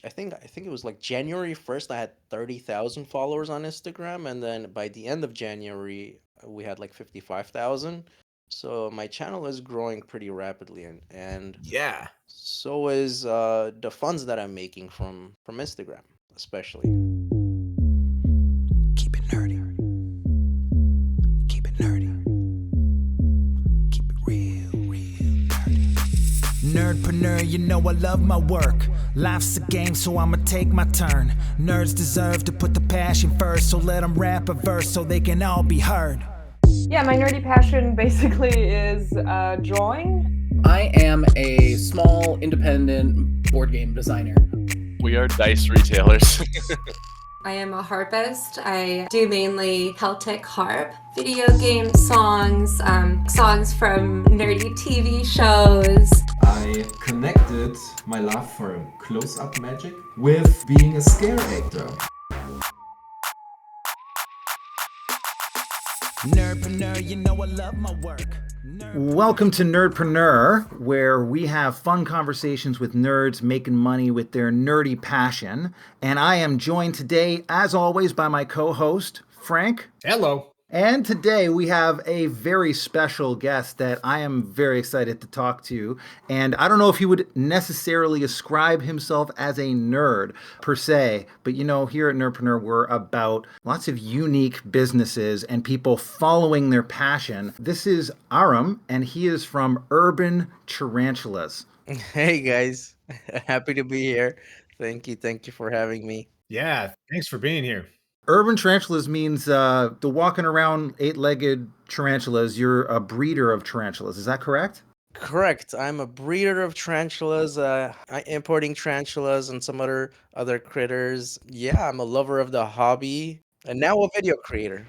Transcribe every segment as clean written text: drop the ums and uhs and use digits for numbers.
I think it was like January 1st, I had 30,000 followers on Instagram, and then by the end of January, we had like 55,000. So my channel is growing pretty rapidly, and Yeah. so is the funds that I'm making from Instagram, especially. Keep it nerdy. Keep it nerdy. Keep it real, real nerdy. Nerdpreneur, you know I love my work. Life's a game, so I'ma take my turn. Nerds deserve to put the passion first, so let them rap a verse so they can all be heard. Yeah, my nerdy passion basically is drawing. I am a small independent board game designer. We are dice retailers. I am a harpist. I do mainly Celtic harp, video game songs, songs from nerdy TV shows. I connected my love for close-up magic with being a scare actor. Nerdpreneur, you know I love my work. Welcome to Nerdpreneur, where we have fun conversations with nerds making money with their nerdy passion. And I am joined today, as always, by my co-host, Frank. Hello. And today we have a very special guest that I am very excited to talk to. And I don't know if he would necessarily ascribe himself as a nerd per se, but you know, here at Nerdpreneur, we're about lots of unique businesses and people following their passion. This is Aram, and he is from Urban Tarantulas. Hey guys, happy to be here. Thank you for having me. Yeah, thanks for being here. Urban tarantulas means the walking around eight-legged tarantulas. You're a breeder of tarantulas. Is that correct? Correct. I'm a breeder of tarantulas. I importing tarantulas and some other critters. Yeah, I'm a lover of the hobby and now a video creator.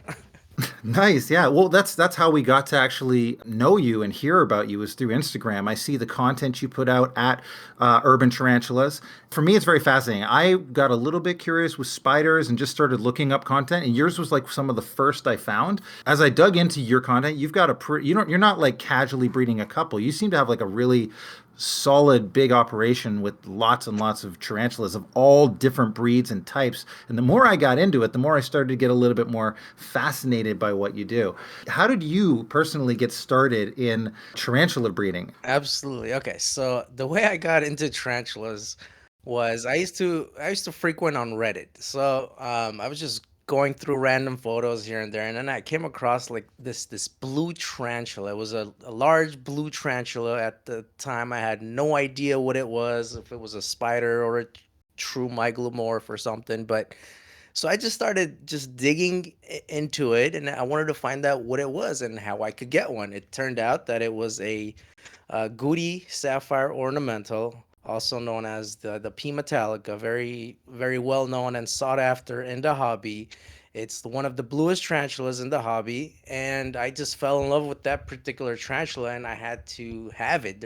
Nice. Yeah. Well, that's how we got to actually know you and hear about you is through Instagram. I see the content you put out at Urban Tarantulas. For me, it's very fascinating. I got a little bit curious with spiders and just started looking up content, and yours was like some of the first I found. As I dug into your content, you've got you're not like casually breeding a couple. You seem to have like a really solid big operation with lots and lots of tarantulas of all different breeds and types. And the more I got into it, the more I started to get a little bit more fascinated by what you do. How did you personally get started in tarantula breeding? Absolutely. Okay, so the way I got into tarantulas was I used to frequent on Reddit. So I was just going through random photos here and there, and then I came across like this blue tarantula. It was a large blue tarantula. At the time, I had no idea what it was, if it was a spider or a true mygalomorph or something. But so I just started just digging into it, and I wanted to find out what it was and how I could get one. It turned out that it was a Goody Sapphire Ornamental, also known as the P Metallica, very well known and sought after in the hobby. It's one of the bluest tarantulas in the hobby, and I just fell in love with that particular tarantula, and I had to have it.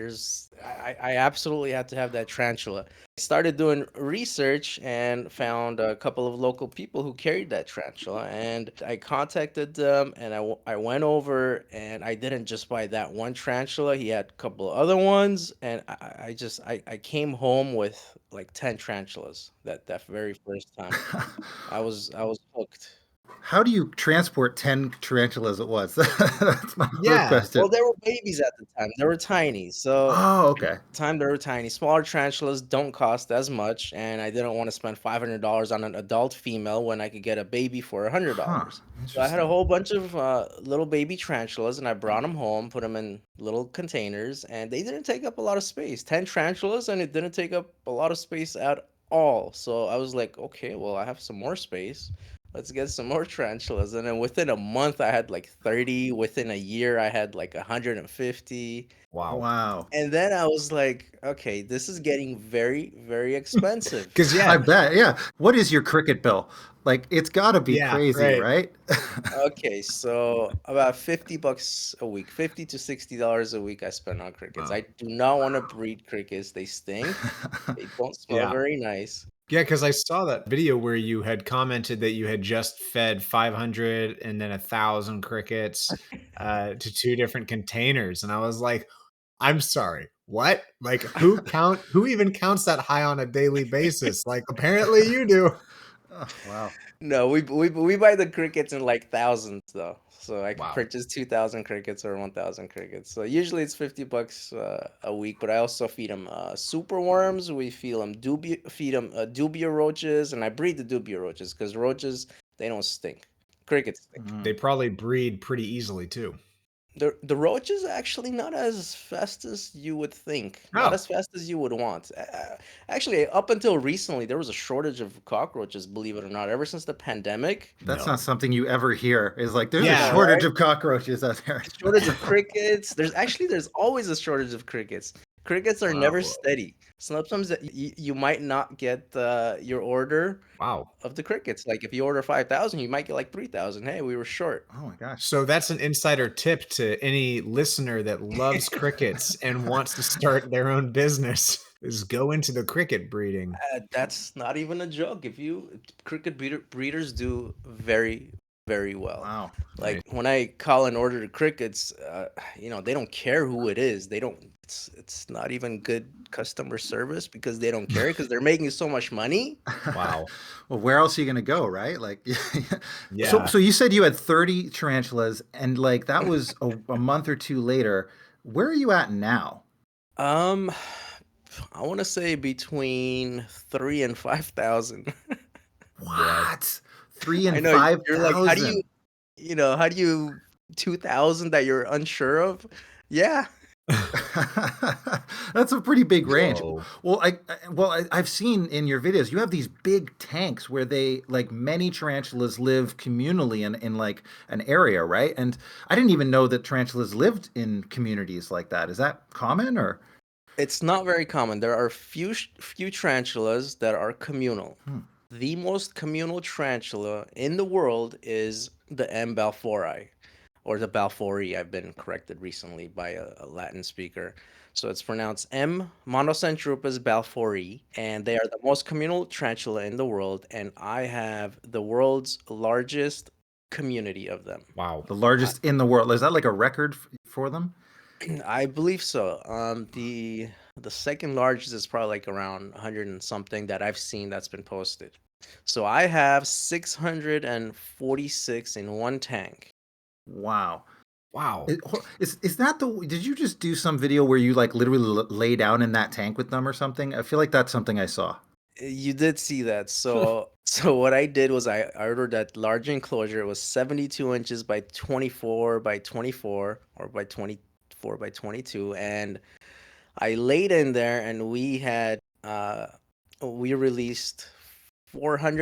I absolutely had to have that tarantula. I started doing research and found a couple of local people who carried that tarantula, and I contacted them, and I went over, and I didn't just buy that one tarantula. He had a couple of other ones, and I came home with like 10 tarantulas that very first time. I was hooked. How do you transport 10 tarantulas at once? That's my first Yeah. question. Well, they were babies at the time. They were tiny. So Oh, okay. time they were tiny. Smaller tarantulas don't cost as much, and I didn't want to spend $500 on an adult female when I could get a baby for Huh. $100. So I had a Interesting. whole bunch of little baby tarantulas, and I brought them home, put them in little containers, and they didn't take up a lot of space. 10 tarantulas, and it didn't take up a lot of space at all. So I was like, okay, well, I have some more space. Let's get some more tarantulas. And then within a month, I had like 30. Within a year, I had like 150. Wow. Wow. And then I was like, okay, this is getting very expensive. Because I yeah, bet. Yeah. What is your cricket bill? Like, it's got to be yeah, crazy, right. right? Okay, so about 50 bucks a week, $50 to $60 a week I spend on crickets. Wow. I do not want to breed crickets. They stink. They don't smell Yeah. very nice. Yeah, because I saw that video where you had commented that you had just fed 500 and then 1,000 crickets to two different containers. And I was like, I'm sorry. What? Like who even counts that high on a daily basis? Like apparently you do. Oh, wow. No, we buy the crickets in like thousands though. So I can Wow. purchase 2,000 crickets or 1,000 crickets. So usually it's $50 a week, but I also feed them super worms. We feed them dubia roaches, and I breed the dubia roaches because roaches they don't stink. Crickets stink. Mm. They probably breed pretty easily too. The roach is actually not as fast as you would think, not Oh. as fast as you would want. Actually, up until recently, there was a shortage of cockroaches, believe it or not. Ever since the pandemic, That's No. not something you ever hear. Is like there's Yeah. a shortage right? of cockroaches out there. Shortage of crickets. There's always a shortage of crickets. Crickets are never Wow. steady. Sometimes you might not get your order Wow. of the crickets. Like if you order 5,000, you might get like 3,000. Hey, we were short. Oh my gosh. So that's an insider tip to any listener that loves crickets and wants to start their own business is go into the cricket breeding. That's not even a joke. If you breeders do very, very well. Wow. Like Nice. when I call and order the crickets, they don't care who it is. They don't. It's not even good customer service because they don't care because they're making so much money. Wow. Well, where else are you going to go, right? Like, Yeah. so you said you had 30 tarantulas, and like that was a month or two later. Where are you at now? Um, I want to say between 3 and 5,000. What? Three I and know five you're like, thousand. how do you 2,000 that you're unsure of? Yeah. That's a pretty big range. Whoa. Well, I've seen in your videos you have these big tanks where they like many tarantulas live communally in like an area, right? And I didn't even know that tarantulas lived in communities like that. Is that common or? It's not very common. There are few tarantulas that are communal. Hmm. The most communal tarantula in the world is the M. balfouri, or the balfouri. I've been corrected recently by a Latin speaker. So it's pronounced M. Monocentropus balfouri, and they are the most communal tarantula in the world. And I have the world's largest community of them. Wow. The largest in the world. Is that like a record for them? I believe so. The second largest is probably like around 100 and something that I've seen that's been posted. So I have 646 in one tank. Wow. Wow. Is that the? Did you just do some video where you like literally lay down in that tank with them or something? I feel like that's something I saw. You did see that. So what I did was I ordered that large enclosure. It was 72 inches by 24 by 24 or by 24 by 22, and I laid in there, and we released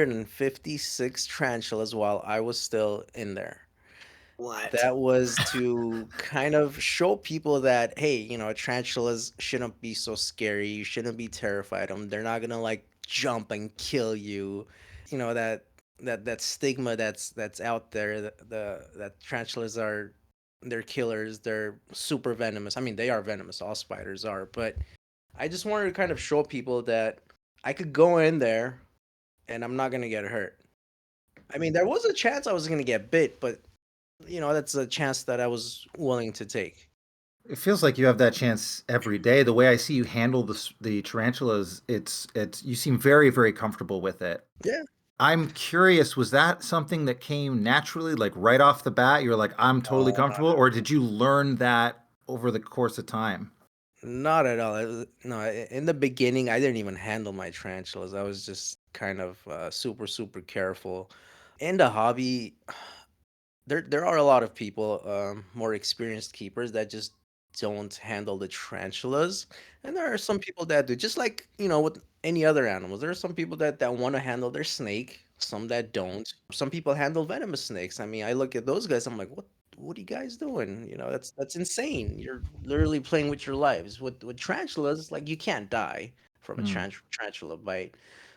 456 tarantulas while I was still in there. What? That was to kind of show people that, hey, tarantulas shouldn't be so scary. You shouldn't be terrified of them. They're not gonna like jump and kill you. That stigma that's out there. That tarantulas they're killers. They're super venomous. I mean, they are venomous. All spiders are. But I just wanted to kind of show people that I could go in there and I'm not gonna get hurt. I mean, there was a chance I was gonna get bit, but that's a chance that I was willing to take. It feels like you have that chance every day. The way I see you handle the tarantulas, it's you seem very, very comfortable with it. Yeah. I'm curious, was that something that came naturally, like right off the bat? You're like, I'm totally Oh, comfortable, or did you learn that over the course of time? not at all. No, in the beginning, I didn't even handle my tarantulas. I was just kind of super, super careful. In the hobby, there are a lot of people, more experienced keepers that just don't handle the tarantulas, and there are some people that do. Just like with any other animals, there are some people that want to handle their snake, some that don't. Some people handle venomous snakes. I mean, I look at those guys. I'm like, what are you guys doing? That's insane. You're literally playing with your lives. With tarantulas, like you can't die from a Hmm. tarantula bite.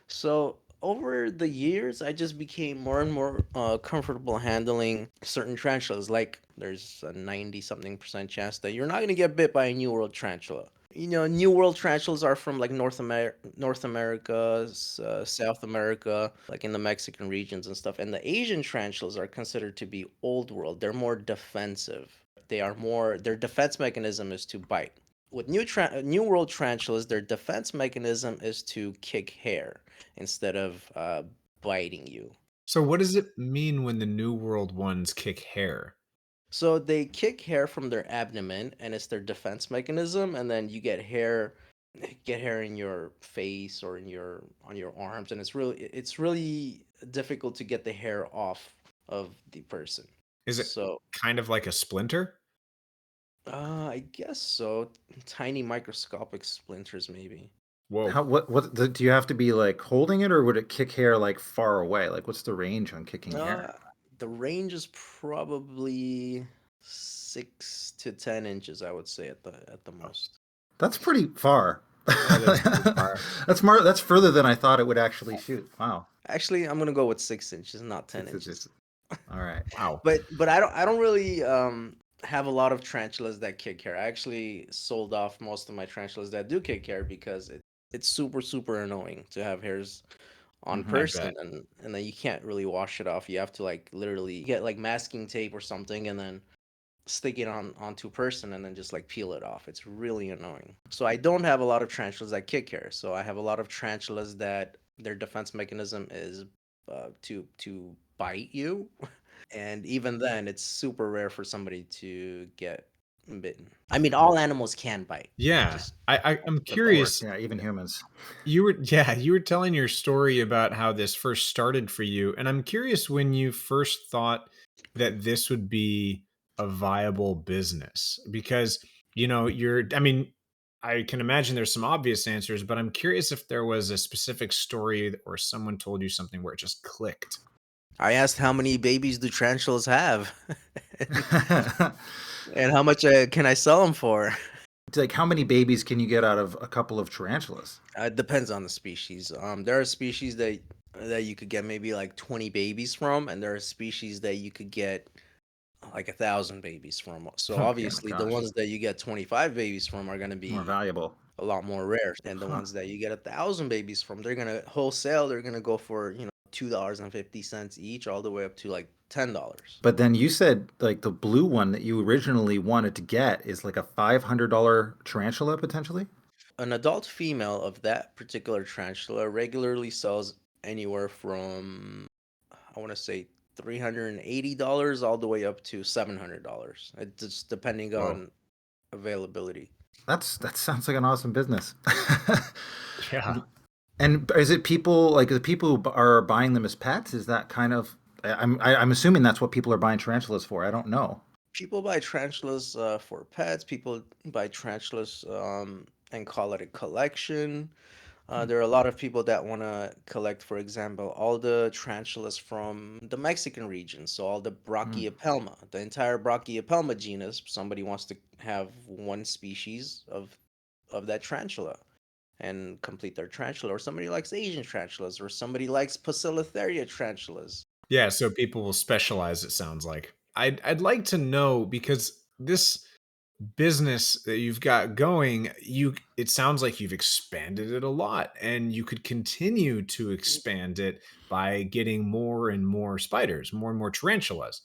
So over the years, I just became more and more comfortable handling certain tarantulas. Like there's a 90 something percent chance that you're not gonna get bit by a New World tarantula. New World tarantulas are from like North America, South America, like in the Mexican regions and stuff. And the Asian tarantulas are considered to be Old World. They're more defensive. Their defense mechanism is to bite. with New World tarantulas, their defense mechanism is to kick hair instead of biting you. So what does it mean when the New World ones kick hair? So they kick hair from their abdomen, and it's their defense mechanism. And then you get hair in your face or in your on your arms, and it's really difficult to get the hair off of the person. Is it So kind of like a splinter? I guess so. Tiny microscopic splinters, maybe. Whoa. How do you have to be like holding it, or would it kick hair like far away? Like what's the range on kicking Uh, hair? the range is probably 6 to 10 inches, I would say at the most. That's pretty far. That is pretty far. That's further than I thought it would actually shoot. Wow. Actually, I'm gonna go with 6 inches, not 10 inches. All right. Wow. But I don't really have a lot of tarantulas that kick hair. I actually sold off most of my tarantulas that do kick hair because it's super annoying to have hairs on Mhm. I person, bet. and then you can't really wash it off. You have to like literally get like masking tape or something and then stick it onto person and then just like peel it off. It's really annoying. So I don't have a lot of tarantulas that kick hair. So I have a lot of tarantulas that their defense mechanism is to bite you. And even then, it's super rare for somebody to get bitten. I mean, all animals can bite. Yeah. Just I'm Of course, curious. yeah, even humans. You were telling your story about how this first started for you, and I'm curious when you first thought that this would be a viable business because I mean, I can imagine there's some obvious answers, but I'm curious if there was a specific story or someone told you something where it just clicked. I asked how many babies do tarantulas have, and how much can I sell them for? Like how many babies can you get out of a couple of tarantulas? It depends on the species. There are species that you could get maybe like 20 babies from, and there are species that you could get like 1,000 babies from. So Oh my obviously, the gosh. ones that you get 25 babies from are going to More be valuable. a lot more rare, and the Huh. ones that you get 1,000 babies from, they're gonna wholesale. They're gonna go for $2.50 each, all the way up to like $10. But then you said like the blue one that you originally wanted to get is like a $500 tarantula potentially? An adult female of that particular tarantula regularly sells anywhere from, I want to say, $380 all the way up to $700. It's just depending Whoa. on availability. That sounds like an awesome business. Yeah. And is it people like the people who are buying them as pets? Is that kind of I'm assuming that's what people are buying tarantulas for. I don't know. People buy tarantulas for pets. People buy tarantulas and call it a collection. There are a lot of people that want to collect, for example, all the tarantulas from the Mexican region. So all the Mm. Brachypelma, the entire Brachypelma genus. Somebody wants to have one species of that tarantula and complete their tarantula. Or somebody likes Asian tarantulas, or somebody likes Poecilotheria tarantulas. Yeah, so people will specialize, it sounds like. I'd like to know because this business that you've got going, it sounds like you've expanded it a lot and you could continue to expand it by getting more and more spiders, more and more tarantulas.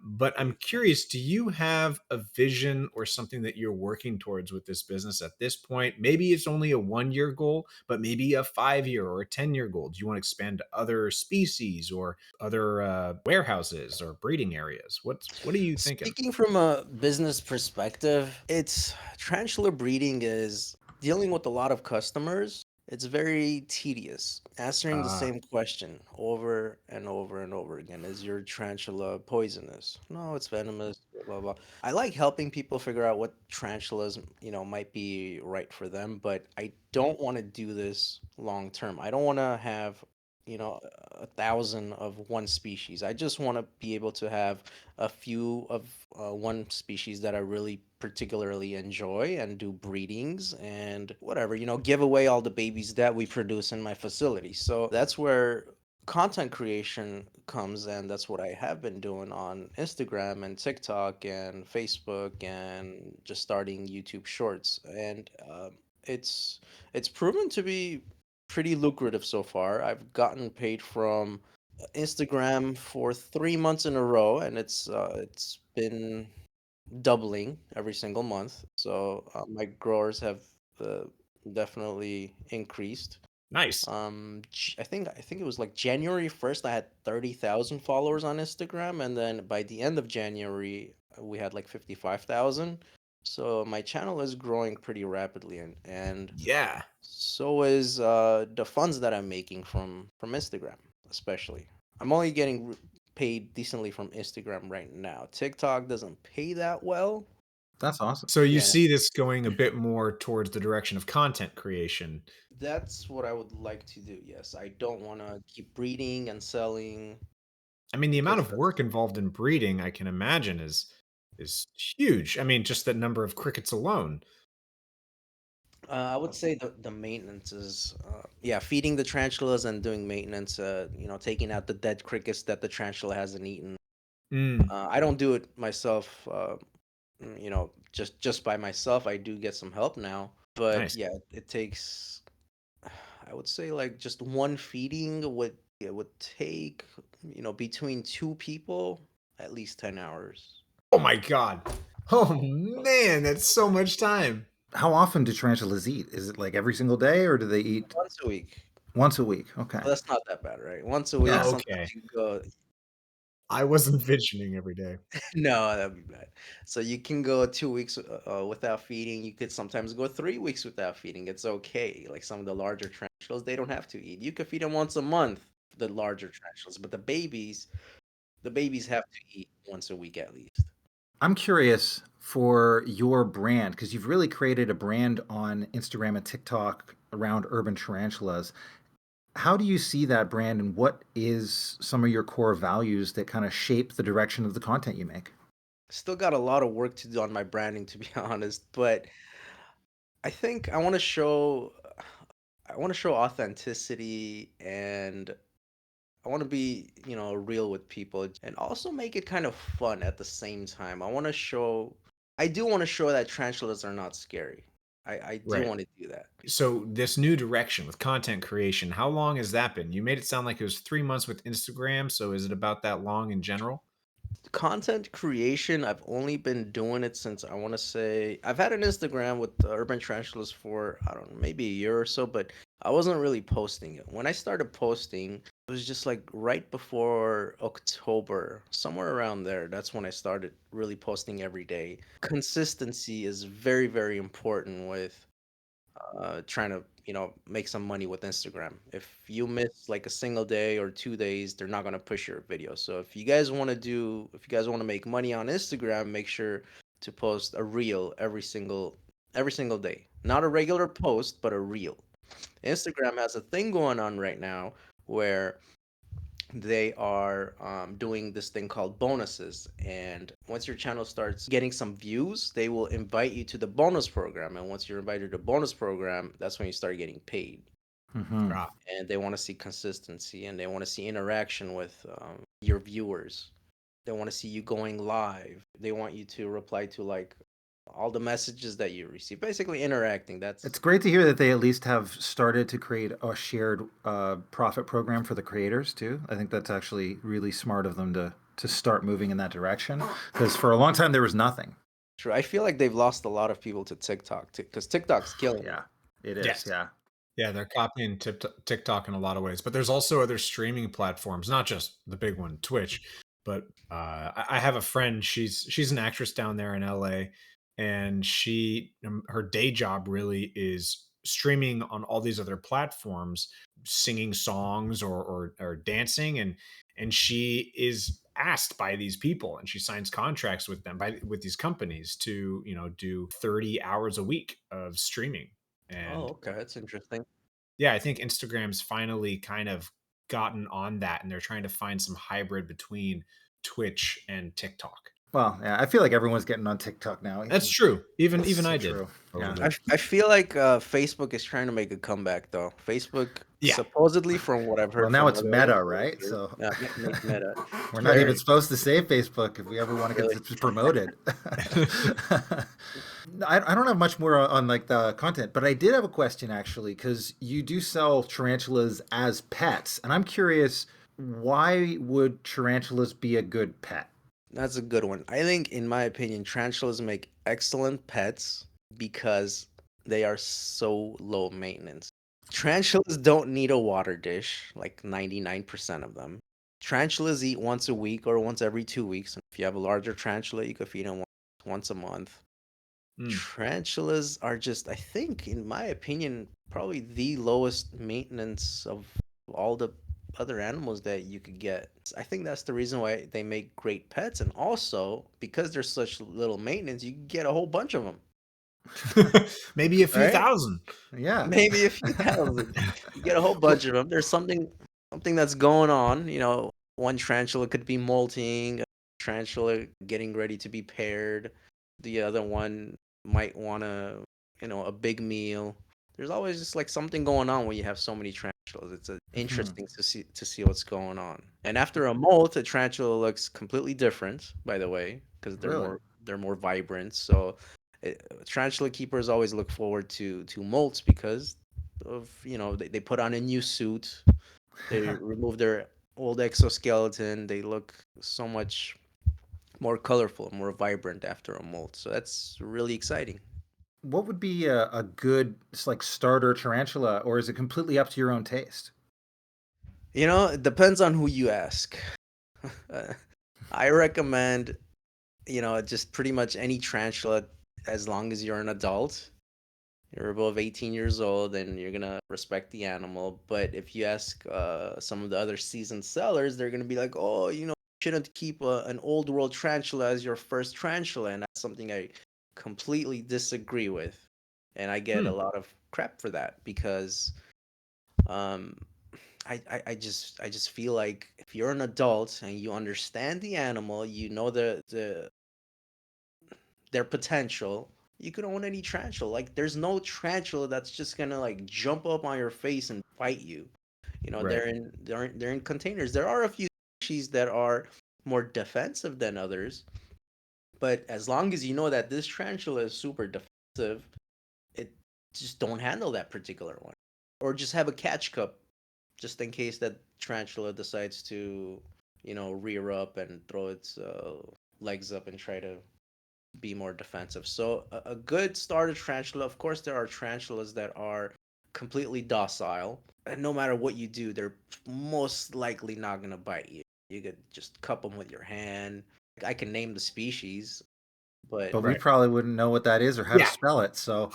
But I'm curious, do you have a vision or something that you're working towards with this business at this point? Maybe it's only a 1 year goal, but maybe a 5 year or a 10 year goal. Do you want to expand to other species or other warehouses or breeding areas? What are you thinking? Speaking from a business perspective, it's tarantula breeding is dealing with a lot of customers. It's very tedious. Answering the Ah, same question over and over and over again. Is your tarantula poisonous? No, it's venomous, blah blah. I like helping people figure out what tarantulas, might be right for them, but I don't want to do this long term. I don't want to have, 1,000 of one species. I just want to be able to have a few of one species that I really particularly enjoy and do breedings and whatever, give away all the babies that we produce in my facility. So that's where content creation comes, and that's what I have been doing on Instagram and TikTok and Facebook and just starting YouTube Shorts. And it's proven to be pretty lucrative so far. I've gotten paid from Instagram for 3 months in a row, and it's been doubling every single month. So my growers have uh, definitely increased. Nice. I think it was like January 1st, I had 30,000 followers on Instagram, and then by the end of January, we had like 55,000. So my channel is growing pretty rapidly, and Yeah. so is the funds that I'm making from Instagram, especially. I'm only getting paid decently from Instagram right now. TikTok doesn't pay that well. That's awesome. So you Yeah, see this going a bit more towards the direction of content creation. that's what I would like to do. Yes, I don't want to keep breeding and selling I mean, the amount because of work involved in breeding, I can imagine, is huge. I mean, just the number of crickets alone. I would say the maintenance is yeah, feeding the tarantulas and doing maintenance. Taking out the dead crickets that the tarantula hasn't eaten. Mm, I don't do it myself. Just by myself. I do get some help now, but nice. yeah, it takes. I would say like just one feeding would take between two people at least 10 hours. Oh my god. Oh man, that's so much time. How often do tarantulas eat? Is it like every single day, or do they eat Once a week. once a week? Okay. Well, that's not that bad, right? Once a week. Yeah. Sometimes Okay. you go. I wasn't envisioning every day. No, that'd be bad. So you can go 2 weeks without feeding. You could sometimes go 3 weeks without feeding. It's okay. Like some of the larger tarantulas, they don't have to eat. You could feed them once a month, the larger tarantulas, but the babies have to eat once a week at least. I'm curious for your brand because you've really created a brand on Instagram and TikTok around urban tarantulas. How do you see that brand, and what is some of your core values that kind of shape the direction of the content you make? Still got a lot of work to do on my branding, to be honest, but I think I want to show authenticity, and I want to be, real with people and also make it kind of fun at the same time. I do want to show that tarantulas are not scary. I do Right. want to do that. So this new direction with content creation, how long has that been? You made it sound like it was 3 months with Instagram. So is it about that long in general? Content creation, I've only been doing it since I want to say I've had an Instagram with the Urban Tarantulas for I don't know, maybe a year or so, but I wasn't really posting it. When I started posting, it was just like right before October, somewhere around there. That's when I started really posting every day. Consistency is very, very important with trying to make some money with Instagram. If you miss like a single day or 2 days, they're not gonna push your video. So if you guys want to make money on Instagram, make sure to post a reel every single day, not a regular post, but a reel. Instagram has a thing going on right now where they are doing this thing called bonuses. And once your channel starts getting some views, they will invite you to the bonus program. And once you're invited to the bonus program, that's when you start getting paid. Hmm. Ah, And they want to see consistency, and they want to see interaction with your viewers. They want to see you going live. They want you to reply to like all the messages that you receive. Basically, interacting. It's That's great to hear that they at least have started to create a shared profit program for the creators too. I think that's actually really smart of them to start moving in that direction because for a long time there was nothing. true. I feel like they've lost a lot of people to TikTok because TikTok's killing it. Yeah, it is. yes. Yeah. Yeah, they're copying TikTok in a lot of ways, but there's also other streaming platforms, not just the big one, Twitch. But I have a friend. She's an actress down there in LA, and her day job really is streaming on all these other platforms, singing songs or dancing, and she is asked by these people, and she signs contracts with them with these companies to do 30 hours a week of streaming. Oh, And okay, that's interesting. yeah, I think Instagram's finally kind of gotten on that, and they're trying to find some hybrid between Twitch and TikTok. Well, yeah, I feel like everyone's getting on TikTok now. That's true. Even That's even so I did true. a little Yeah. bit. I feel like Facebook is trying to make a comeback though. Facebook Yeah. supposedly, from what I've Well, heard now from it's other Meta, right? influencers, So Meta. we're not even Very, supposed to say Facebook if we ever want to really. get this promoted. I don't have much more on like the content, but I did have a question actually because you do sell tarantulas as pets, and I'm curious why would tarantulas be a good pet? That's a good one. I think, in my opinion, tarantulas make excellent pets because they are so low maintenance. Tarantulas don't need a water dish, like 99% of them. Tarantulas eat once a week or once every 2 weeks. If you have a larger tarantula, you could feed them once a month. Mm. Tarantulas are just, I think, in my opinion, probably the lowest maintenance of all the other animals that you could get. I think that's the reason why they make great pets. And also, because they're such little maintenance, you can get a whole bunch of them, Maybe a few right? thousand. Yeah. Maybe a few thousand. You get a whole bunch of them. There's something that's going on. One tarantula could be molting, a tarantula getting ready to be paired. The other one might want a big meal. There's always just like something going on when you have so many tarantulas. It's interesting to see what's going on. And after a molt, a tarantula looks completely different, by the way, because they're Really? more vibrant. So tarantula keepers always look forward to molts because of they put on a new suit, they remove their old exoskeleton, they look so much more colorful, more vibrant after a molt. So that's really exciting. What would be a good like starter tarantula, or is it completely up to your own taste? It depends on who you ask. Uh, I recommend, just pretty much any tarantula as long as you're an adult. You're above 18 years old and you're gonna respect the animal. But if you ask some of the other seasoned sellers, they're gonna be like, oh, you shouldn't keep an old world tarantula as your first tarantula. And that's something I completely disagree with. And I get a Hmm. lot of crap for that because um, I just feel like if you're an adult and you understand the animal, you know their potential, you could own any tarantula. Like there's no tarantula that's just gonna like jump up on your face and bite you. Right. They're in containers. There are a few species that are more defensive than others, but as long as you know that this tarantula is super defensive, it just don't handle that particular one. Or just have a catch cup just in case that tarantula decides to, rear up and throw its legs up and try to be more defensive. So a good starter tarantula, of course, there are tarantulas that are completely docile, and no matter what you do, they're most likely not gonna bite you. You could just cup them with your hand. I can name the species, but But we Right. probably wouldn't know what that is or how to Yeah. spell it. So,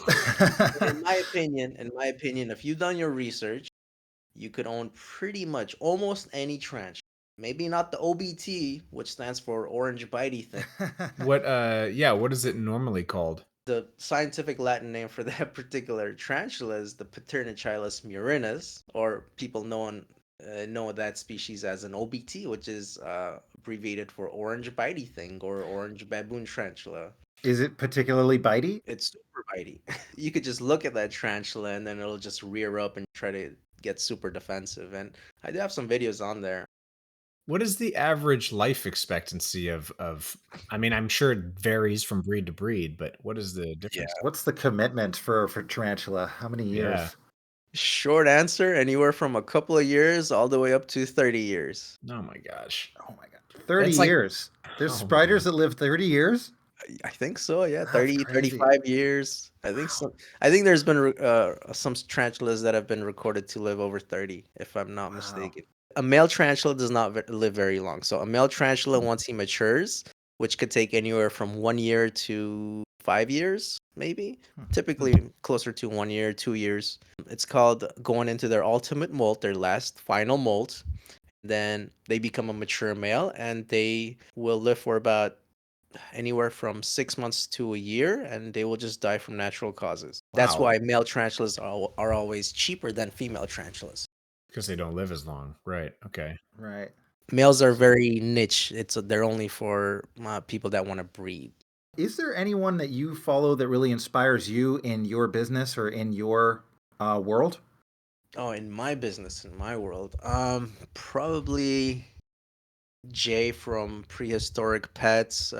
in my opinion, if you've done your research, you could own pretty much almost any tarantula. Maybe not the OBT, which stands for orange bitey thing. What is it normally called? The scientific Latin name for that particular tarantula is the Paternochilus murinus, or people know that species as an OBT, which is abbreviated for orange bitey thing or orange baboon tarantula. is it particularly bitey? It's super bitey. You could just look at that tarantula and then it'll just rear up and try to get super defensive. And I do have some videos on there. What is the average life expectancy of I mean, I'm sure it varies from breed to breed, but what is the Yeah. difference? What's the commitment for tarantula? How many Yeah. years? Short answer, anywhere from a couple of years all the way up to 30 years. Oh my gosh. Oh my god, 30 That's like years. There's oh spiders man. that live 30 years. I think so, yeah, That's 30, crazy. 35 years. I think Wow. so. I think there's been some tarantulas that have been recorded to live over 30, if I'm not Wow. mistaken. A male tarantula does not live very long. So a male tarantula, once he matures, which could take anywhere from 1 year to 5 years, maybe, typically closer to 1 year, 2 years. It's called going into their ultimate molt, their last final molt. Then they become a mature male and they will live for about anywhere from 6 months to a year, and they will just die from natural causes. That's Wow. why male tarantulas are always cheaper than female tarantulas. Because they don't live as long. Right. Okay. Right. Males are very niche. They're only for people that want to breed. Is there anyone that you follow that really inspires you in your business or in your world? Oh, in my business, in my world, probably Jay from Prehistoric Pets,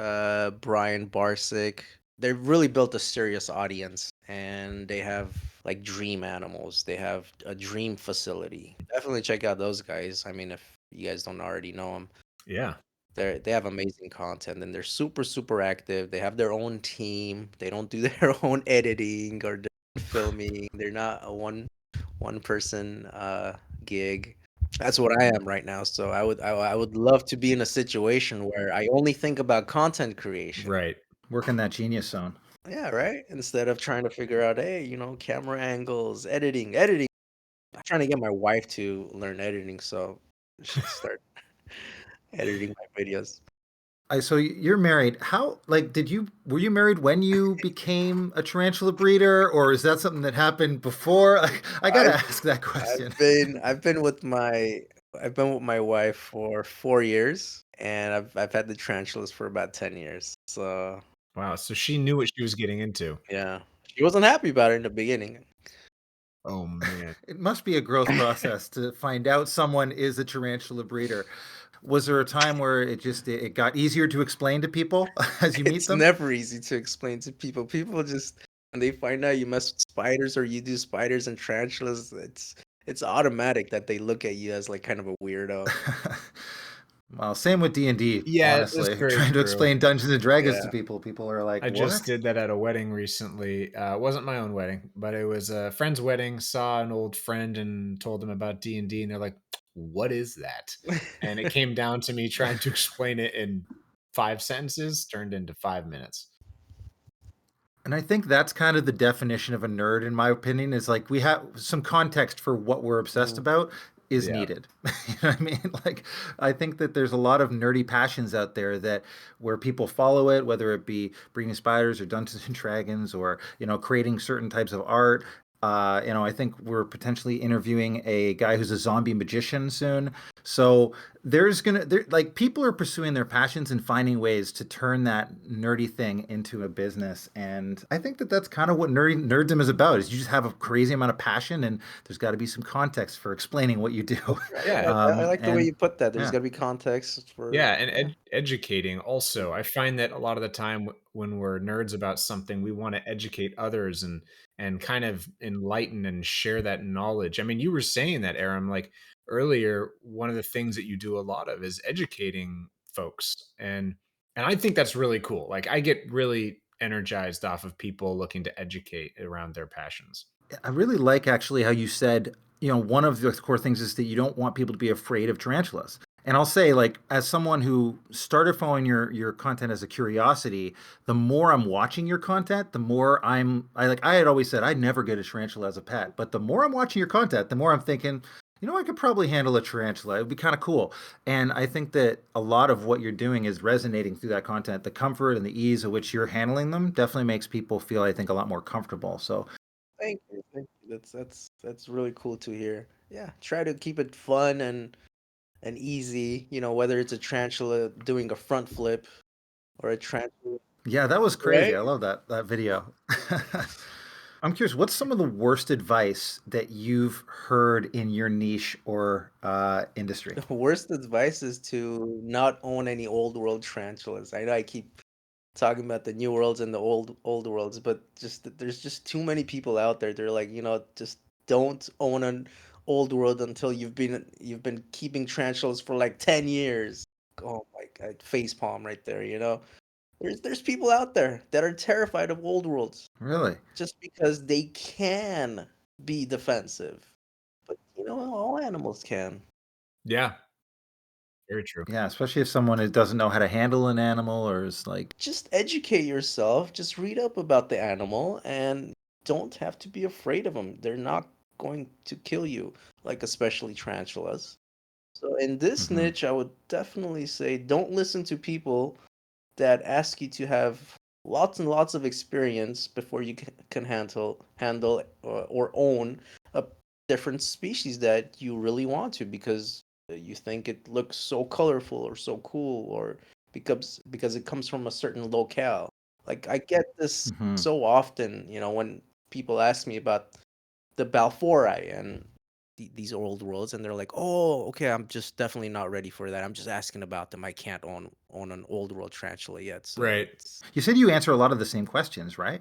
Brian Barsick. They've really built a serious audience and they have like dream animals. They have a dream facility. Definitely check out those guys. I mean, if you guys don't already know them. Yeah. They have amazing content and they're super super active. They have their own team. They don't do their own editing or filming. They're not a one person gig. That's what I am right now. So I would love to be in a situation where I only think about content creation. Right. Work in that genius zone. Yeah, right. Instead of trying to figure out, hey, camera angles, editing. I'm trying to get my wife to learn editing, so she'll start editing my videos. So you're married. How, like, were you married when you became a tarantula breeder, or is that something that happened before? I gotta I've ask that question. I've been with my wife for 4 years, and I've had the tarantulas for about 10 years. So Wow. So she knew what she was getting into. yeah, she wasn't happy about it in the beginning. Oh man. It must be a growth process to find out someone is a tarantula breeder. Was there a time where it got easier to explain to people as you meet It's them? never easy to explain to people. People just when they find out you mess with spiders or you do spiders and tarantulas, it's automatic that they look at you as like kind of a weirdo. Well, same with D&D, Yeah, that's honestly. very Trying to true. explain Dungeons and Dragons to Yeah. people are like, I just "What?" did that at a wedding recently. It wasn't my own wedding, but it was a friend's wedding. Saw an old friend and told them about D&D, and they're like, "What is that?" And it came down to me trying to explain it in 5 sentences, turned into 5 minutes. And I think that's kind of the definition of a nerd, in my opinion, is like we have some context for what we're obsessed Mm. about is Yeah. needed. You know what I mean? Like, I think that there's a lot of nerdy passions out there that where people follow it, whether it be breeding spiders or Dungeons and Dragons or, creating certain types of art. I think we're potentially interviewing a guy who's a zombie magician soon. So like people are pursuing their passions and finding ways to turn that nerdy thing into a business. And I think that that's kind of what nerddom is about. Is you just have a crazy amount of passion, and there's got to be some context for explaining what you do. Right. Yeah. I like the way And you put that. There's yeah. got to be context for Yeah, and yeah. educating also. I find that a lot of the time when we're nerds about something, we want to educate others and kind of enlighten and share that knowledge. I mean, you were saying that, Aram, like earlier, one of the things that you do a lot of is educating folks. And I think that's really cool. Like I get really energized off of people looking to educate around their passions. I really like actually how you said, one of the core things is that you don't want people to be afraid of tarantulas. And I'll say, like, as someone who started following your content as a curiosity, the more I'm watching your content, the more I had always said I'd never get a tarantula as a pet, but the more I'm watching your content, the more I'm thinking, I could probably handle a tarantula. It would be kind of cool. And I think that a lot of what you're doing is resonating through that content. The comfort and the ease of which you're handling them definitely makes people feel, I think, a lot more comfortable. So Thank you. Thank you. That's really cool to hear. Yeah, try to keep it fun and easy, whether it's a tarantula doing a front flip or a tarantula, yeah, that was crazy. right? I love that video. I'm curious, what's some of the worst advice that you've heard in your niche or industry? The worst advice is to not own any old world tarantulas. I know I keep talking about the new worlds and the old worlds, but there's just too many people out there. They're like, just don't own an old world until you've been keeping tarantulas for like 10 years. Oh my god, face palm right there. There's people out there that are terrified of old worlds Really? just because they can be defensive. But all animals can. Yeah, very true. Yeah, especially if someone doesn't know how to handle an animal or is like, Just educate yourself, just read up about the animal and don't have to be afraid of them. They're not going to kill you, like especially tarantulas. So in this mhm. niche, I would definitely say don't listen to people that ask you to have lots and lots of experience before you can handle or own a different species that you really want to because you think it looks so colorful or so cool or because it comes from a certain locale. Like I get this Mhm. so often, when people ask me about the Balfouri and these old worlds, and they're like, "Oh, okay, I'm just definitely not ready for that. I'm just asking about them. I can't own an old world tarantula yet." So Right. it's You said you answer a lot of the same questions, right?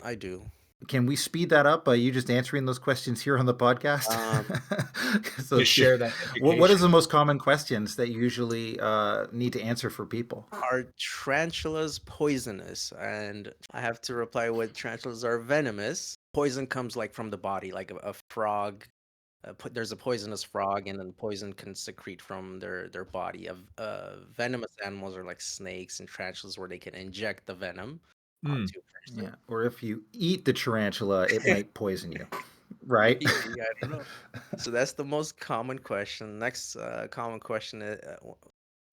I do. Can we speed that up by you just answering those questions here on the podcast? Um, So Just share that what is education. the most common questions that you usually need to answer for people? are tarantulas poisonous? And I have to reply with tarantulas are venomous. Poison comes like from the body, like a frog. There's a poisonous frog, and then poison can secrete from their body. Venomous animals are like snakes and tarantulas, where they can inject the venom Mm. onto a person. Yeah. Or if you eat the tarantula, it might poison you, right? Maybe, I don't know. So that's the most common question. Next common question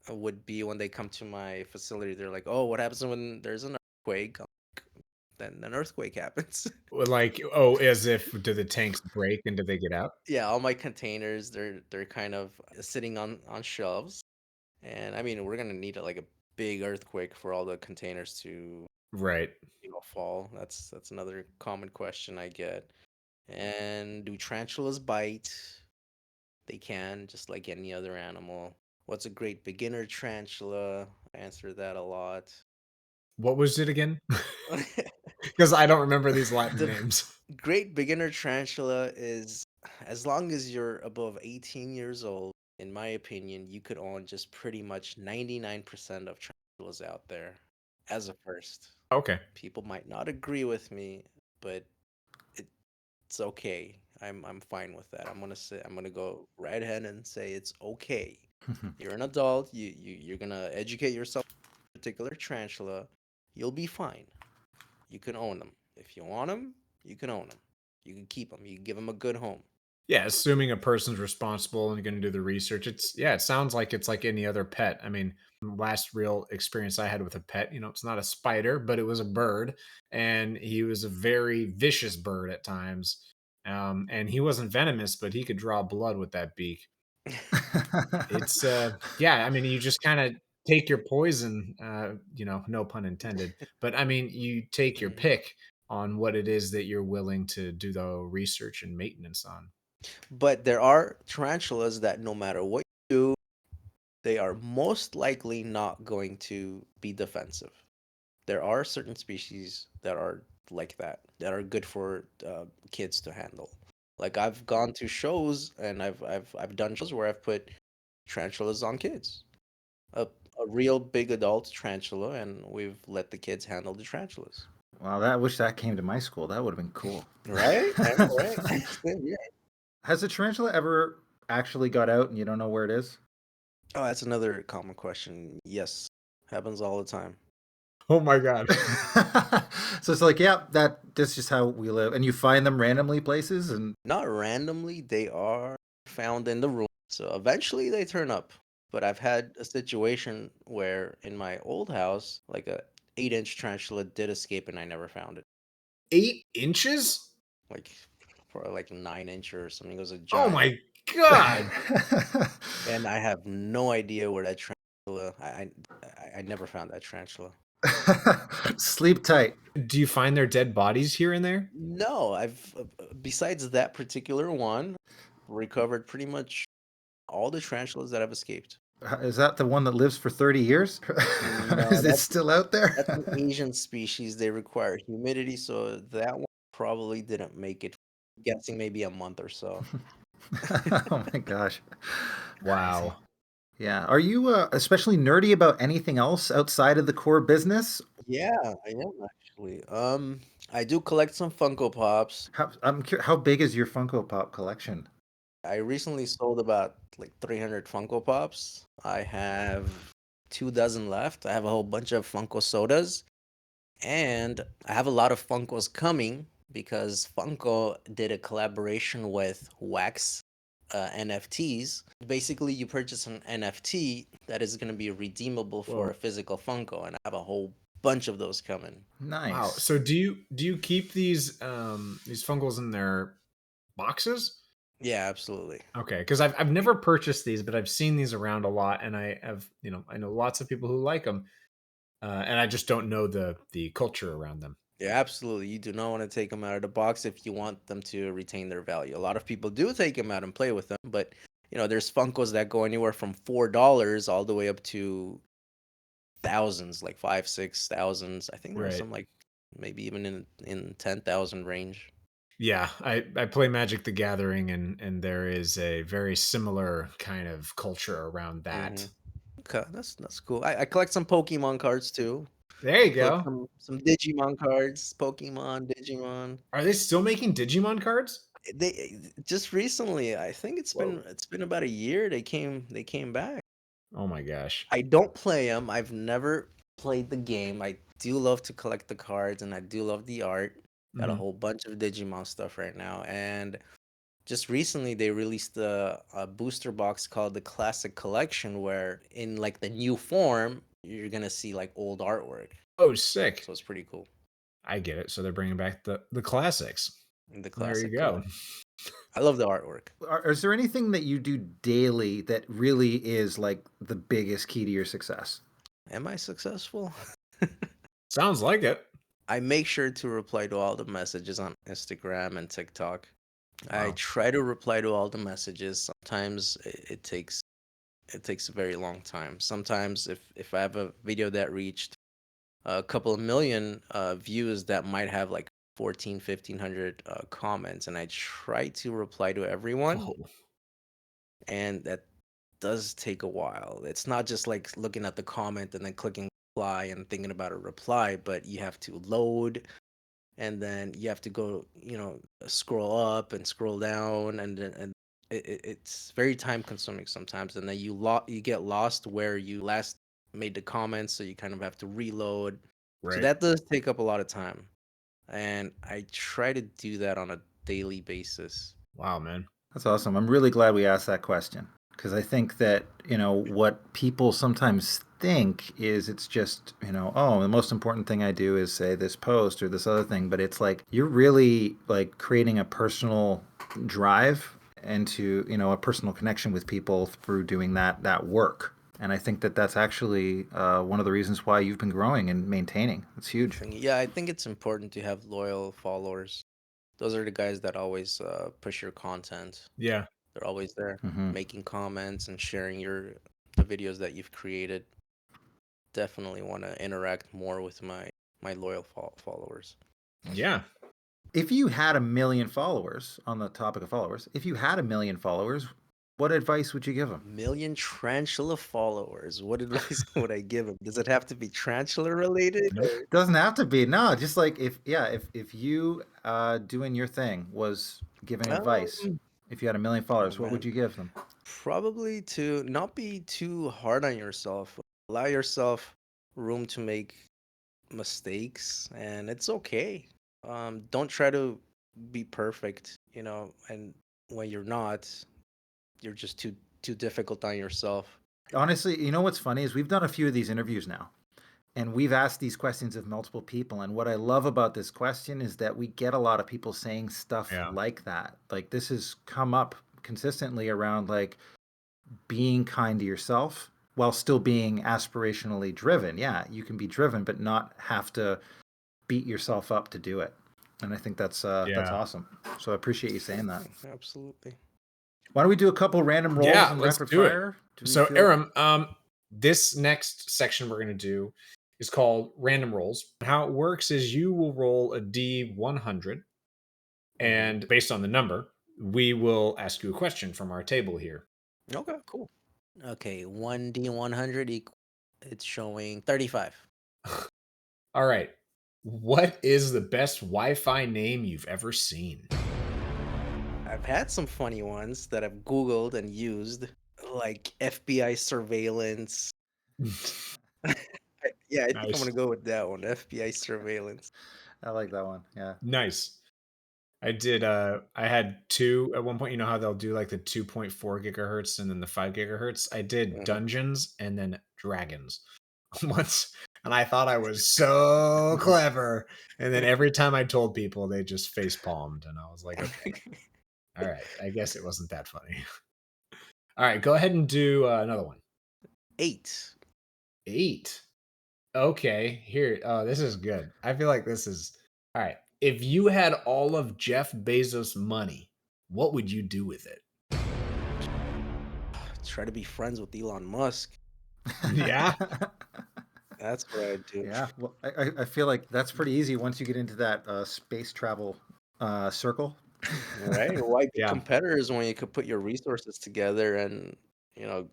would be when they come to my facility. They're like, "Oh, what happens when there's an earthquake?" Then an earthquake happens. Like, oh, as if do the tanks break and do they get out? Yeah, all my containers, they're kind of sitting on shelves, and I mean, we're gonna need like a big earthquake for all the containers to Right. fall. That's another common question I get. And do tarantulas bite? They can, just like any other animal. What's a great beginner tarantula? I answer that a lot. What was it again? Because I don't remember these Latin The names. great beginner tarantula is, as long as you're above 18 years old, in my opinion, you could own just pretty much 99% of tarantulas out there as a first. Okay. People might not agree with me, but it's okay. I'm fine with that. I'm gonna go right ahead and say it's okay. You're an adult. You're gonna educate yourself on a particular tarantula. You'll be fine. You can own them. If you want them, you can own them. You can keep them. You can give them a good home. Yeah, assuming a person's responsible and going to do the research. It sounds like it's like any other pet. I mean, the last real experience I had with a pet, it's not a spider, but it was a bird, and he was a very vicious bird at times. And he wasn't venomous, but he could draw blood with that beak. It's yeah, I mean, you just kind of take your poison, no pun intended, but I mean, you take your Mhm. pick on what it is that you're willing to do the research and maintenance on. But there are tarantulas that no matter what you do, they are most likely not going to be defensive. There are certain species that are like that are good for kids to handle. Like I've gone to shows and I've done shows where I've put tarantulas on kids. A real big adult tarantula, and we've let the kids handle the tarantulas. Wow, I wish that came to my school. That would have been cool. Right? I know, right? Same, yeah. Has a tarantula ever actually got out and you don't know where it is? Oh, that's another common question. Yes, happens all the time. Oh my god. So it's like, yeah, that's just how we live. And you find them randomly places and Not randomly, they are found in the room. So eventually they turn up. But I've had a situation where in my old house, like a 8-inch tarantula did escape and I never found it. 8 inches? Like for like 9 inch or something. It was a Oh giant. my god. And I have no idea where that tarantula. I never found that tarantula. sleep tight. Do you find their dead bodies here and there? No, I've besides that particular one, recovered pretty much all the tarantulas that have escaped. Is that the one that lives for 30 years? No, Is it still out that's there? an Asian species. They require humidity, so that one probably didn't make it. Guessing maybe a month or so. Oh my gosh. Wow. Yeah. Are you especially nerdy about anything else outside of the core business? Yeah, I am actually. I do collect some Funko Pops. How big is your Funko Pop collection? I recently sold about like 300 Funko Pops. I have 2 dozen left. I have a whole bunch of Funko sodas, and I have a lot of Funkos coming because Funko did a collaboration with Wax NFTs. Basically, you purchase an NFT that is going to be redeemable for Whoa. a physical Funko, and I have a whole bunch of those coming. Nice. Wow. So do you keep these fungals in their boxes? Yeah, absolutely. Okay, because I've never purchased these, but I've seen these around a lot, and I know lots of people who like them, and I just don't know the culture around them. Yeah, absolutely. You do not want to take them out of the box if you want them to retain their value. A lot of people do take them out and play with them, but there's Funkos that go anywhere from $4 all the way up to thousands, like five, six thousands. I think there are Right. some like maybe even in 10,000 range. Yeah, I play Magic the Gathering, and there is a very similar kind of culture around Hmm. that. Okay, that's cool. I collect some Pokemon cards too. There you Collect go. some Digimon cards, Pokemon, Digimon. Are they still making Digimon cards? They just recently, I think Whoa. it's been about a year. They came back. Oh my gosh. I don't play them. I've never played the game. I do love to collect the cards, and I do love the art. Got a Mhm. whole bunch of Digimon stuff right now, and just recently they released a booster box called the Classic Collection, where in like the new form, you're gonna see like old artwork. Oh, sick. So it's pretty cool. I get it. So they're bringing back the classics. In the There you Classic go. Collection, I love the artwork. Is there anything that you do daily that really is like the biggest key to your success? Am I successful? Sounds like it. I make sure to reply to all the messages on Instagram and TikTok. I Wow. try to reply to all the messages. Sometimes it takes a very long time. Sometimes if I have a video that reached a couple of million views that might have like 1,500 comments, and I try to reply to everyone, Whoa. and that does take a while. It's not just like looking at the comment and then clicking reply and thinking about a reply, but you have to load, and then you have to go, scroll up and scroll down, and it's very time consuming sometimes, and then you get lost where you last made the comments, so you kind of have to reload. So Right. that does take up a lot of time, and I try to do that on a daily basis. Wow, man. That's awesome. I'm really glad we asked that question because I think that, what people sometimes think is it's just, oh, the most important thing I do is say this post or this other thing, but it's like you're really like creating a personal drive into, a personal connection with people through doing that work. And I think that that's actually one of the reasons why you've been growing and maintaining. It's huge. Yeah, I think it's important to have loyal followers. Those are the guys that always push your content. Yeah. They're always there, Hmm. making comments and sharing the videos that you've created. Definitely want to interact more with my loyal followers. Yeah. If you had 1 million followers, on the topic of followers, if you had 1 million followers, what advice would you give them? Million Tarantula followers. What advice would I give them? Does it have to be Tarantula related? Nope. Doesn't have to be. No, just like if you doing your thing was giving advice, Um, if you had 1 million oh followers, what would man, you give them? probably to not be too hard on yourself. Allow yourself room to make mistakes, and it's okay. Don't try to be perfect, and when you're not, you're just too difficult on yourself. Honestly, you know what's funny is we've done a few of these interviews now, and we've asked these questions of multiple people. And what I love about this question is that we get a lot of people saying stuff Yeah. like that. Like this has come up consistently around like being kind to yourself while still being aspirationally driven. Yeah, you can be driven, but not have to beat yourself up to do it. And I think that's Yeah. awesome. So I appreciate you saying that. Absolutely. Why don't we do a couple random rolls Yeah, and let's rapid do it. fire? So, Aram, this next section we're going to do is called random rolls. How it works is you will roll a D100, and based on the number, we will ask you a question from our table here. Okay, cool. Okay, 1D100 it's showing 35. All right. What is the best Wi-Fi name you've ever seen? I've had some funny ones that I've Googled and used, like FBI surveillance. Yeah, I think I'm Nice. gonna go with that one, FBI surveillance. I like that one. Yeah. Nice. I had two at one point. You know how they'll do like the 2.4 gigahertz and then the 5 gigahertz? I did Mhm. dungeons and then dragons once, and I thought I was so clever. And then every time I told people, they just face palmed, and I was like, okay, all right, I guess it wasn't that funny. All right, go ahead and do another one. 8. 8. Okay, here. Oh, this is good. I feel like this is all right. If you had all of Jeff Bezos' money, what would you do with it? Try to be friends with Elon Musk. Yeah. That's what I do. Yeah, well, I feel like that's pretty easy once you get into that space travel circle. Right? Why be Yeah. competitors when you could put your resources together and, you know,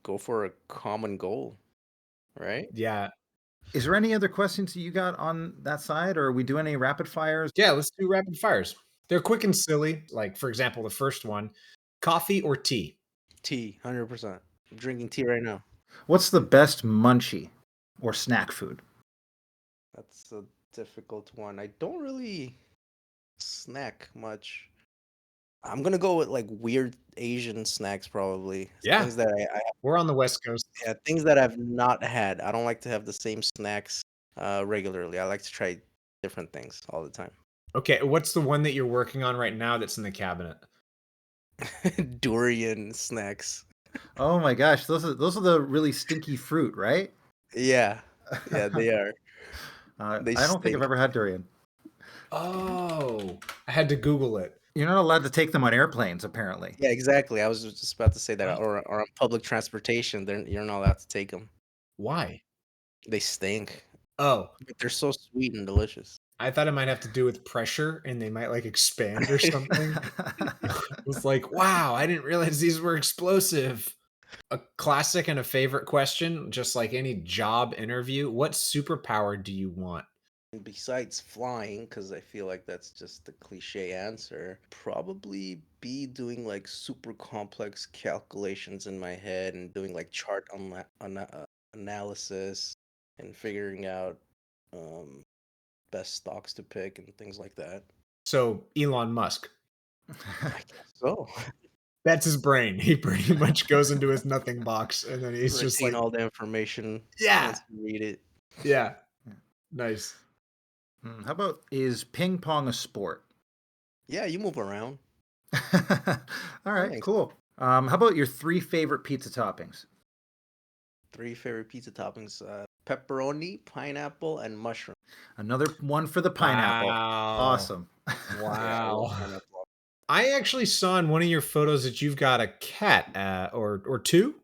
go for a common goal, right? Yeah. Is there any other questions that you got on that side, or are we doing any rapid fires? Yeah, let's do rapid fires. They're quick and silly. Like, for example, the first one, coffee or tea? Tea, 100%. I'm drinking tea right now. What's the best munchie or snack food? That's a difficult one. I don't really snack much. I'm gonna go with like weird Asian snacks, probably. Yeah. Things that We're on the West Coast. yeah, things that I've not had. I don't like to have the same snacks regularly. I like to try different things all the time. Okay, what's the one that you're working on right now that's in the cabinet? Durian snacks. Oh my gosh, those are the really stinky fruit, right? Yeah, yeah, they are. They I don't think I've stink. ever had durian. Oh, I had to Google it. You're not allowed to take them on airplanes, apparently. Yeah, exactly. I was just about to say that, Oh. or on public transportation, you're not allowed to take them. Why? They stink, Oh, but they're so sweet and delicious. I thought it might have to do with pressure and they might like expand or something. It was like, wow, I didn't realize these were explosive. A classic and a favorite question, just like any job interview. What superpower do you want? Besides flying, because I feel like that's just the cliche answer, probably be doing like super complex calculations in my head and doing like chart analysis and figuring out best stocks to pick and things like that. So, Elon Musk. I guess so. That's his brain. He pretty much goes into his nothing box and then he's just Retain like, all the information yeah, once you read it. yeah, nice. How about, is ping pong a sport? Yeah, you move around. All right, Thanks. cool. How about your 3 favorite pizza toppings? 3 favorite pizza toppings: pepperoni, pineapple, and mushroom. Another one for the pineapple. Wow. Awesome. Yeah, I love Wow. pineapple. I actually saw in one of your photos that you've got a cat or two.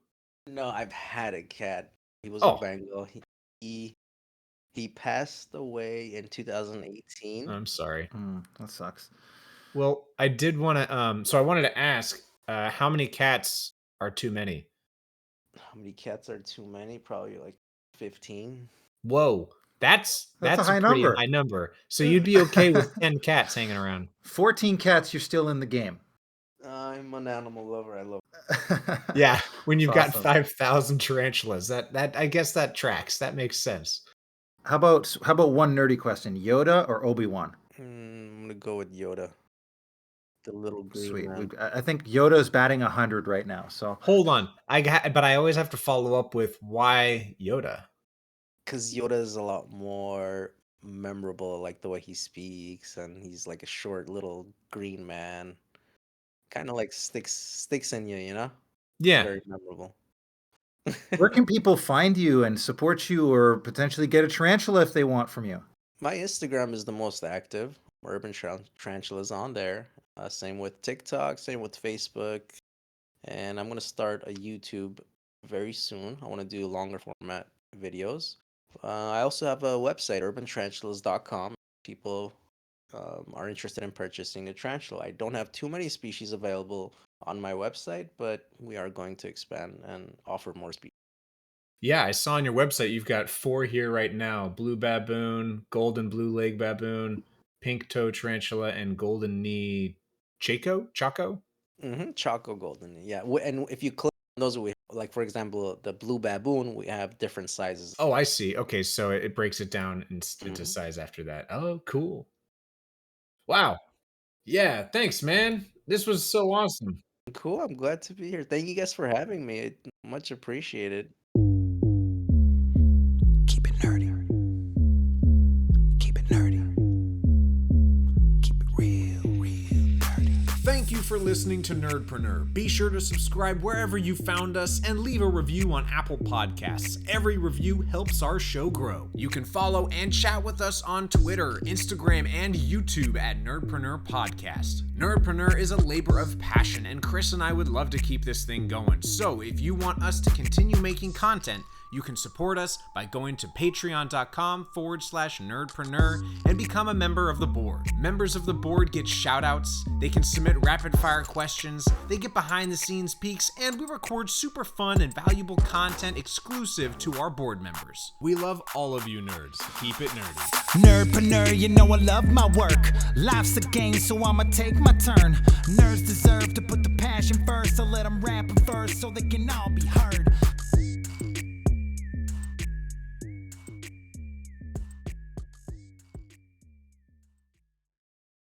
No, I've had a cat. He was Oh. a Bengal. He passed away in 2018. I'm sorry. That sucks. Well, I did want to so I wanted to ask how many cats are too many? How many cats are too many? Probably like 15. Whoa. That's That's a high pretty number. high number. So you'd be okay with 10 cats hanging around. 14 cats, you're still in the game. I'm an animal lover. I love. Yeah, when you've got Awesome. 5,000 tarantulas. That I guess that tracks. That makes sense. How about one nerdy question? Yoda or Obi-Wan? I'm gonna go with Yoda, the little green Sweet. man. I think Yoda's batting 100 right now. So Hold on. But I always have to follow up with why Yoda? Because Yoda is a lot more memorable, like the way he speaks, and he's like a short little green man. Kind of like sticks in you, you know? Yeah. Very memorable. where can people find you and support you, or potentially get a tarantula if they want from you? My Instagram is the most active. Urban Tarantulas on there. Same with TikTok, same with Facebook. And I'm going to start a YouTube very soon. I want to do longer format videos. I also have a website, urbantarantulas.com. People are interested in purchasing a tarantula. I don't have too many species available on my website, but we are going to expand and offer more species. Yeah, I saw on your website you've got 4 here right now. Blue baboon, golden blue leg baboon, pink toe tarantula, and golden knee Chaco? Choco golden. Yeah. And if you click on those, we like, for example, the blue baboon, we have different sizes. Oh, I see. Okay, so it breaks it down into Mhm. size after that. Oh, cool. Wow. Yeah, thanks, man. This was so awesome. Cool. I'm glad to be here. Thank you guys for having me. Much appreciated. Keep it nerdy. Keep it nerdy. Keep it real nerdy. Thank you for listening to Nerdpreneur. Be sure to subscribe wherever you found us and leave a review on Apple Podcasts. Every review helps our show grow. You can follow and chat with us on Twitter, Instagram, and YouTube at Nerdpreneur Podcast. Nerdpreneur is a labor of passion, and Chris and I would love to keep this thing going. So if you want us to continue making content, you can support us by going to patreon.com/nerdpreneur and become a member of the board. Members of the board get shout-outs, they can submit rapid-fire questions, they get behind-the-scenes peeks, and we record super fun and valuable content exclusive to our board members. We love all of you nerds. Keep it nerdy. Nerdpreneur, you know I love my work. Life's a game, so I'ma take my turn. Nerds deserve to put the passion first, so let them rap first so they can all be heard.